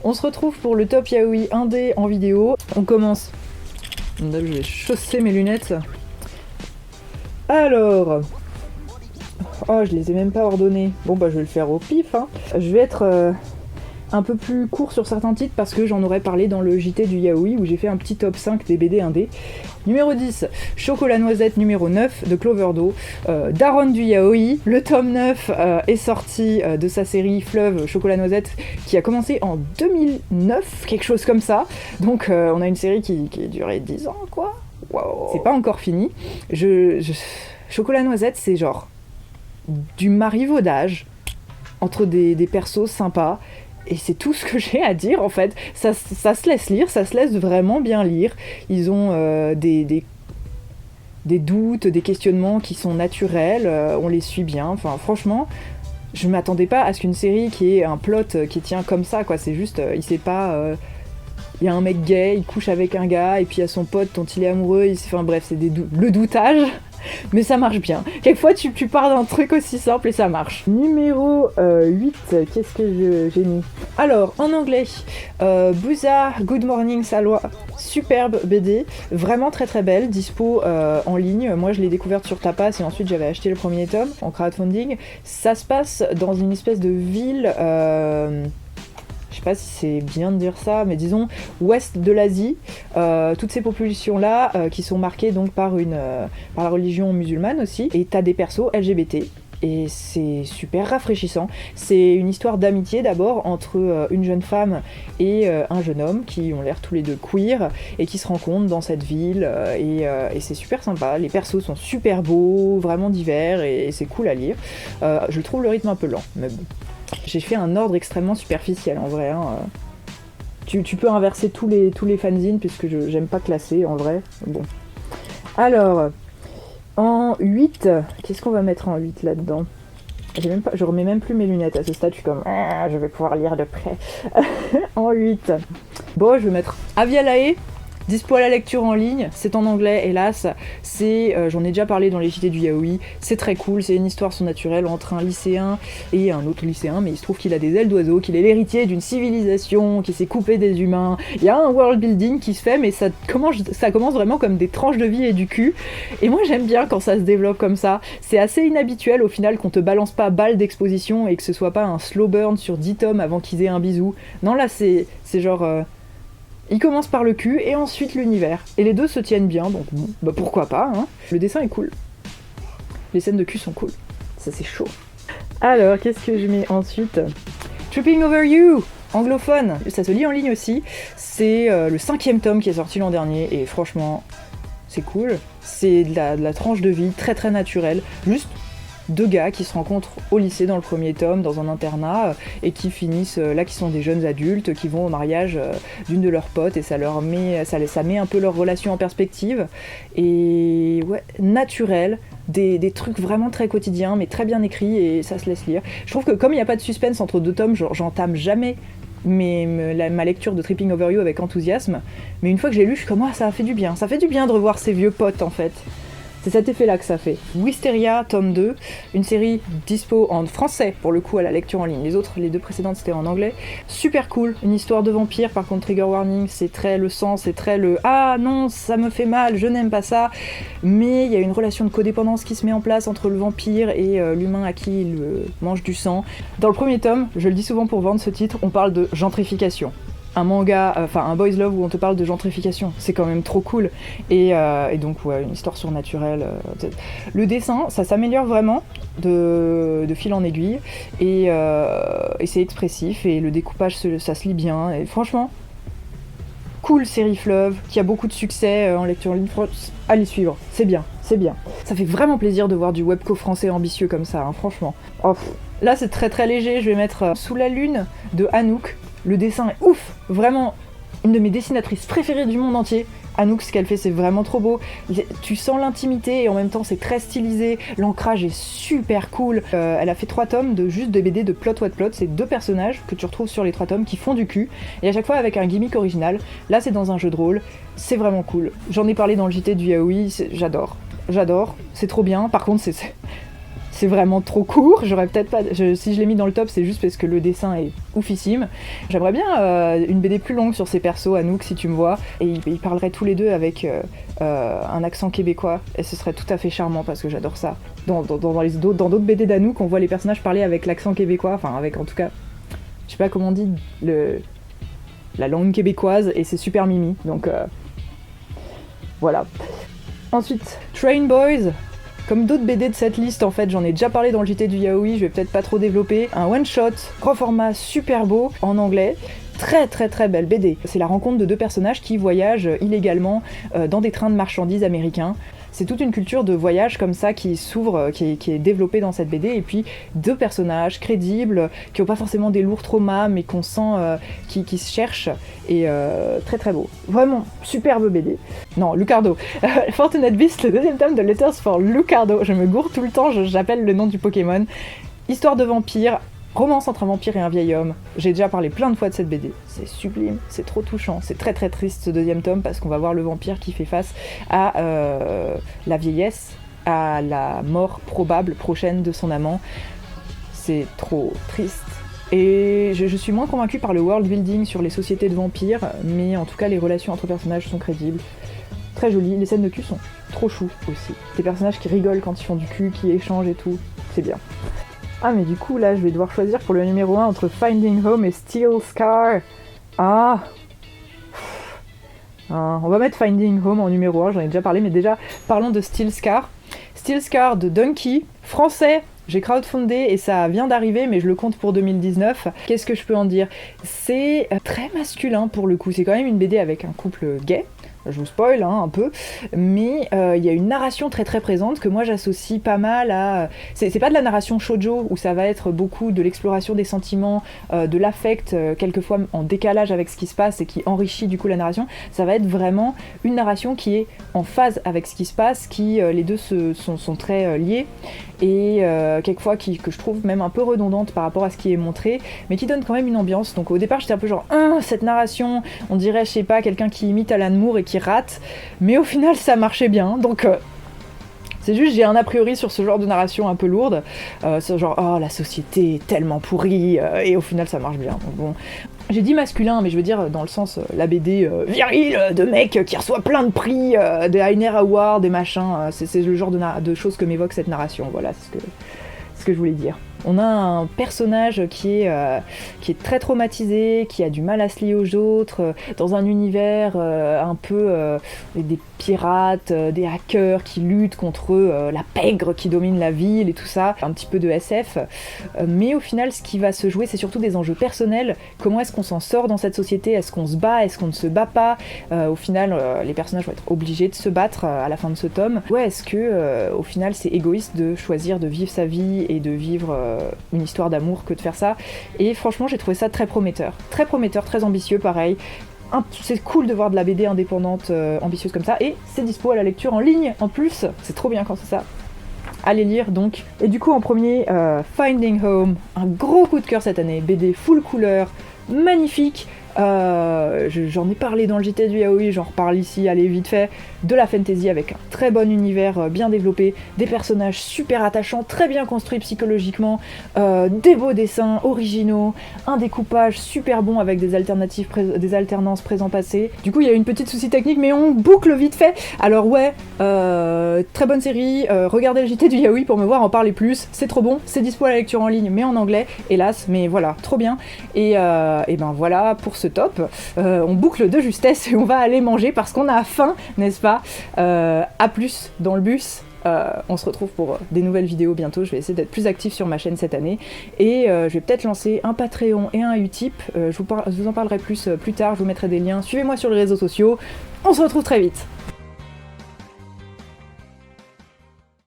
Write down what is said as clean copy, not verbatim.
On se retrouve pour le top yaoi indé en vidéo. On commence. Je vais chausser mes lunettes. Alors... Oh, je les ai même pas ordonnées. Bon bah je vais le faire au pif, hein. Je vais être un peu plus court sur certains titres parce que j'en aurais parlé dans le JT du yaoi où j'ai fait un petit top 5 des BD indés. Numéro 10, Chocolat Noisette numéro 9 de Cloverdo. Daron du yaoi, le tome 9 est sorti de sa série Fleuve Chocolat Noisette qui a commencé en 2009, quelque chose comme ça. Donc on a une série qui a duré 10 ans quoi. Wow. C'est pas encore fini. Chocolat Noisette c'est genre du marivaudage entre des persos sympas. Et c'est tout ce que j'ai à dire en fait. Ça se laisse lire, ça se laisse vraiment bien lire. Ils ont des doutes, des questionnements qui sont naturels, on les suit bien. Enfin franchement, je m'attendais pas à ce qu'une série qui ait un plot qui tient comme ça, quoi. C'est juste, il sait pas... Il y a un mec gay, il couche avec un gars, et puis il y a son pote dont il est amoureux, enfin bref, c'est le doutage. Mais ça marche bien. Quelquefois, tu pars d'un truc aussi simple et ça marche. Numéro 8, qu'est-ce que j'ai mis ? Alors, en anglais, Buza Good Morning Salwa, superbe BD, vraiment très très belle, dispo en ligne. Moi, je l'ai découverte sur Tapas et ensuite j'avais acheté le premier tome en crowdfunding. Ça se passe dans une espèce de ville... je sais pas si c'est bien de dire ça, mais disons ouest de l'Asie, toutes ces populations-là qui sont marquées donc par la religion musulmane aussi, et t'as des persos LGBT. Et c'est super rafraîchissant. C'est une histoire d'amitié d'abord entre une jeune femme et un jeune homme qui ont l'air tous les deux queer et qui se rencontrent dans cette ville et c'est super sympa. Les persos sont super beaux, vraiment divers et c'est cool à lire. Je trouve le rythme un peu lent, mais bon. J'ai fait un ordre extrêmement superficiel en vrai. Hein. Tu peux inverser tous les fanzines puisque j'aime pas classer en vrai. Bon. Alors, en 8, qu'est-ce qu'on va mettre en 8 là-dedans ? Je remets même plus mes lunettes à ce stade, je suis comme je vais pouvoir lire de près. En 8. Bon, je vais mettre Avialae. Dispo à la lecture en ligne, c'est en anglais hélas, j'en ai déjà parlé dans les JT du yaoi, c'est très cool, c'est une histoire surnaturelle entre un lycéen et un autre lycéen, mais il se trouve qu'il a des ailes d'oiseau, qu'il est l'héritier d'une civilisation qui s'est coupée des humains, il y a un world building qui se fait, mais ça commence vraiment comme des tranches de vie et du cul, et moi j'aime bien quand ça se développe comme ça, c'est assez inhabituel au final qu'on te balance pas balle d'exposition et que ce soit pas un slow burn sur 10 tomes avant qu'ils aient un bisou, non là c'est genre... Il commence par le cul et ensuite l'univers. Et les deux se tiennent bien, donc bon, bah pourquoi pas, hein. Le dessin est cool. Les scènes de cul sont cool. Ça c'est chaud. Alors, qu'est-ce que je mets ensuite ? Tripping Over You, anglophone. Ça se lit en ligne aussi. C'est le 5e tome qui est sorti l'an dernier et franchement, c'est cool. C'est de la tranche de vie très très naturelle. Juste deux gars qui se rencontrent au lycée dans le premier tome, dans un internat, et qui finissent là, qui sont des jeunes adultes, qui vont au mariage d'une de leurs potes, et ça met un peu leur relation en perspective. Et ouais, naturel, des trucs vraiment très quotidiens, mais très bien écrits, et ça se laisse lire. Je trouve que comme il n'y a pas de suspense entre deux tomes, j'entame jamais ma lecture de Tripping Over You avec enthousiasme, mais une fois que j'ai lu, je suis comme, ça a fait du bien. Ça fait du bien de revoir ces vieux potes, en fait. C'est cet effet-là que ça fait. Wisteria, tome 2, une série dispo en français, pour le coup, à la lecture en ligne. Les deux précédentes, c'était en anglais. Super cool, une histoire de vampire, par contre, trigger warning, c'est très le sang, c'est très le « Ah non, ça me fait mal, je n'aime pas ça », mais il y a une relation de codépendance qui se met en place entre le vampire et l'humain à qui il mange du sang. Dans le premier tome, je le dis souvent pour vendre ce titre, on parle de gentrification. Un manga, un boys love où on te parle de gentrification, c'est quand même trop cool. Et donc ouais, une histoire surnaturelle. Le dessin, ça s'améliore vraiment de fil en aiguille et c'est expressif et le découpage ça se lit bien. Et franchement, cool série Fleuve qui a beaucoup de succès en lecture en ligne. Allez suivre, c'est bien, c'est bien. Ça fait vraiment plaisir de voir du webco français ambitieux comme ça, hein, franchement. Oh, là c'est très très léger, je vais mettre Sous la lune de Anouk. Le dessin est ouf, vraiment une de mes dessinatrices préférées du monde entier. Anouk, ce qu'elle fait, c'est vraiment trop beau. Tu sens l'intimité et en même temps, c'est très stylisé. L'ancrage est super cool. Elle a fait 3 tomes de BD de Plot What Plot. C'est 2 personnages que tu retrouves sur les 3 tomes qui font du cul. Et à chaque fois avec un gimmick original. Là, c'est dans un jeu de rôle. C'est vraiment cool. J'en ai parlé dans le JT du yaoi. J'adore. C'est trop bien. Par contre, c'est vraiment trop court. J'aurais peut-être pas. Si je l'ai mis dans le top, c'est juste parce que le dessin est oufissime. J'aimerais bien une BD plus longue sur ces persos, Anouk, si tu me vois. Et ils parleraient tous les deux avec un accent québécois. Et ce serait tout à fait charmant parce que j'adore ça. Dans d'autres BD d'Anouk, on voit les personnages parler avec l'accent québécois. Enfin, avec en tout cas. Je sais pas comment on dit. La langue québécoise. Et c'est super mimi. Donc voilà. Ensuite, Train Boys. Comme d'autres BD de cette liste, en fait, j'en ai déjà parlé dans le JT du Yaoi, je vais peut-être pas trop développer. Un one-shot, grand format, super beau, en anglais. Très très très belle BD. C'est la rencontre de deux personnages qui voyagent illégalement dans des trains de marchandises américains. C'est toute une culture de voyage comme ça qui s'ouvre, qui est développée dans cette BD, et puis deux personnages crédibles, qui n'ont pas forcément des lourds traumas, mais qu'on sent qui se cherchent, et très très beau. Vraiment, superbe BD. Non, Lucardo. Fortunate Beast, le deuxième tome de Letters for Lucardo. Je me gourre tout le temps, j'appelle le nom du Pokémon. Histoire de vampire, romance entre un vampire et un vieil homme. J'ai déjà parlé plein de fois de cette BD. C'est sublime, c'est trop touchant. C'est très très triste ce deuxième tome parce qu'on va voir le vampire qui fait face à la vieillesse, à la mort probable prochaine de son amant. C'est trop triste. Et je suis moins convaincue par le world building sur les sociétés de vampires, mais en tout cas les relations entre personnages sont crédibles. Très jolies, les scènes de cul sont trop chou aussi. Des personnages qui rigolent quand ils font du cul, qui échangent et tout, c'est bien. Ah mais du coup là je vais devoir choisir pour le numéro 1 entre Finding Home et Steel Scar. On va mettre Finding Home en numéro 1, j'en ai déjà parlé, mais déjà parlons de Steel Scar. Steel Scar de Donkey, français. J'ai crowdfundé et ça vient d'arriver, mais je le compte pour 2019. Qu'est-ce que je peux en dire ? C'est très masculin pour le coup, c'est quand même une BD avec un couple gay. Je vous spoil un peu, mais il y a une narration très très présente que moi j'associe pas mal à... C'est pas de la narration shoujo où ça va être beaucoup de l'exploration des sentiments, de l'affect, quelquefois en décalage avec ce qui se passe et qui enrichit du coup la narration. Ça va être vraiment une narration qui est en phase avec ce qui se passe, qui les deux sont très liés et quelquefois que je trouve même un peu redondante par rapport à ce qui est montré, mais qui donne quand même une ambiance. Donc au départ j'étais un peu genre cette narration, on dirait je sais pas quelqu'un qui imite Alan Moore et qui rate, mais au final ça marchait bien, donc c'est juste j'ai un a priori sur ce genre de narration un peu lourde, c'est genre la société est tellement pourrie, et au final ça marche bien. Donc bon, j'ai dit masculin, mais je veux dire dans le sens la BD viril de mec qui reçoit plein de prix, des Heiner Awards, des machins, c'est le genre de choses que m'évoque cette narration, voilà, c'est ce que je voulais dire. On a un personnage qui est très traumatisé, qui a du mal à se lier aux autres, dans un univers un peu avec des pirates, des hackers qui luttent contre la pègre qui domine la ville et tout ça, un petit peu de SF. Mais au final, ce qui va se jouer, c'est surtout des enjeux personnels. Comment est-ce qu'on s'en sort dans cette société ? Est-ce qu'on se bat ? Est-ce qu'on ne se bat pas ? Au final, les personnages vont être obligés de se battre à la fin de ce tome. Ouais, est-ce que au final, c'est égoïste de choisir de vivre sa vie et de vivre une histoire d'amour que de faire ça. Et franchement j'ai trouvé ça très prometteur, très ambitieux pareil. C'est cool de voir de la BD indépendante ambitieuse comme ça, et c'est dispo à la lecture en ligne en plus, c'est trop bien quand c'est ça. Allez lire donc. Et du coup en premier, Finding Home, un gros coup de cœur cette année, BD full couleur, magnifique. J'en ai parlé dans le JT du Yaoi, j'en reparle ici, allez vite fait, de la fantasy avec un très bon univers bien développé, des personnages super attachants, très bien construits psychologiquement, des beaux dessins originaux, un découpage super bon avec des alternances présent-passé. Du coup il y a une petite souci technique mais on boucle vite fait. Alors ouais, très bonne série, regardez le JT du Yaoi pour me voir en parler plus, c'est trop bon, c'est dispo à la lecture en ligne mais en anglais, hélas, mais voilà, trop bien. Et ben voilà pour ce top, on boucle de justesse et on va aller manger parce qu'on a faim, n'est-ce pas ? À plus dans le bus. On se retrouve pour des nouvelles vidéos bientôt, je vais essayer d'être plus active sur ma chaîne cette année et je vais peut-être lancer un Patreon et un Utip, je vous en parlerai plus tard, je vous mettrai des liens, suivez-moi sur les réseaux sociaux, on se retrouve très vite.